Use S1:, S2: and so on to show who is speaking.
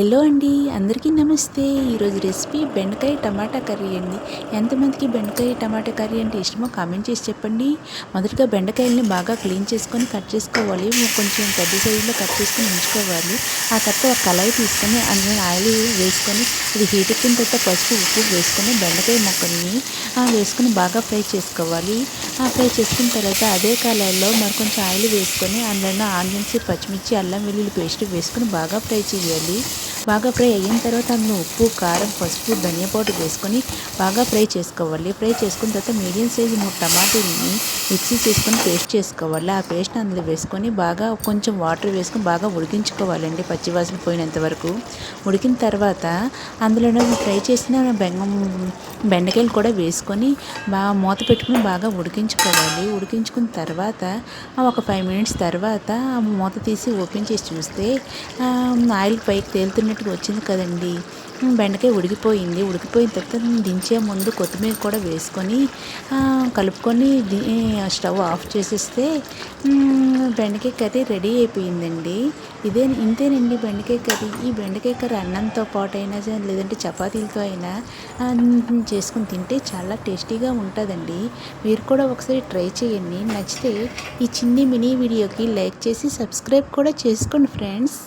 S1: Hello అండి, అందరికీ నమస్తే. ఈరోజు రెసిపీ బెండకాయ టమాటా కర్రీ అండి. ఎంతమందికి బెండకాయ టమాటా కర్రీ అంటే ఇష్టమో కామెంట్ చేసి చెప్పండి. మొదటగా బెండకాయల్ని బాగా క్లీన్ చేసుకొని కట్ చేసుకోవాలి. కొంచెం పెద్ద సైజులో కట్ చేసుకొని ఉంచుకోవాలి. ఆ తర్వాత ఒక కళాయి తీసుకొని అందులో ఆయిల్ వేసుకొని అది హీట్ ఎక్కిన తర్వాత పసుపు ఉప్పు వేసుకొని బెండకాయ ముక్కల్ని వేసుకొని బాగా ఫ్రై చేసుకోవాలి. ఫ్రై చేసుకున్న తర్వాత అదే కళాయిలో మరి కొంచెం ఆయిల్ వేసుకొని అందులో ఆనియన్స్, పచ్చిమిర్చి, అల్లం వెల్లుల్లి పేస్ట్ వేసుకొని బాగా ఫ్రై చేయాలి. బాగా ఫ్రై అయిన తర్వాత అందులో ఉప్పు, కారం, పసుపు, ధనియా పౌడర్ వేసుకొని బాగా ఫ్రై చేసుకోవాలి. ఫ్రై చేసుకున్న తర్వాత మీడియం సైజు 3 టమాటాలని మిక్సీ చేసుకొని పేస్ట్ చేసుకోవాలి. ఆ పేస్ట్ అందులో వేసుకొని బాగా కొంచెం వాటర్ వేసుకొని బాగా ఉడికించుకోవాలండి, పచ్చివాసన పోయినంత వరకు. ఉడికిన తర్వాత అందులో ఫ్రై చేసిన బెండకాయలు కూడా వేసుకొని బాగా మూత పెట్టుకుని బాగా ఉడికించుకోవాలి. ఉడికించుకున్న తర్వాత ఒక 5 మినిట్స్ తర్వాత మూత తీసి ఓపెన్ చేసి చూస్తే ఆయిల్ పైకి తేలుతున్నట్టుగా వచ్చింది కదండి. బెండకాయ ఉడికిపోయింది. ఉడికిపోయిన తర్వాత దించే ముందు కొత్తిమీర కూడా వేసుకొని కలుపుకొని స్టవ్ ఆఫ్ చేసేస్తే బెండకాయ కర్రీ రెడీ అయిపోయిందండి. ఇంతేనండి బెండకాయ కర్రీ. ఈ బెండకాయ కర్రీ అన్నంతో పాటు అయినా లేదంటే చపాతీలతో అయినా చేసుకుని తింటే చాలా టేస్టీగా ఉంటుందండి. మీరు కూడా ఒకసారి ట్రై చేయండి. నచ్చితే ఈ చిన్ని మినీ వీడియోకి లైక్ చేసి సబ్స్క్రైబ్ కూడా చేసుకోండి ఫ్రెండ్స్.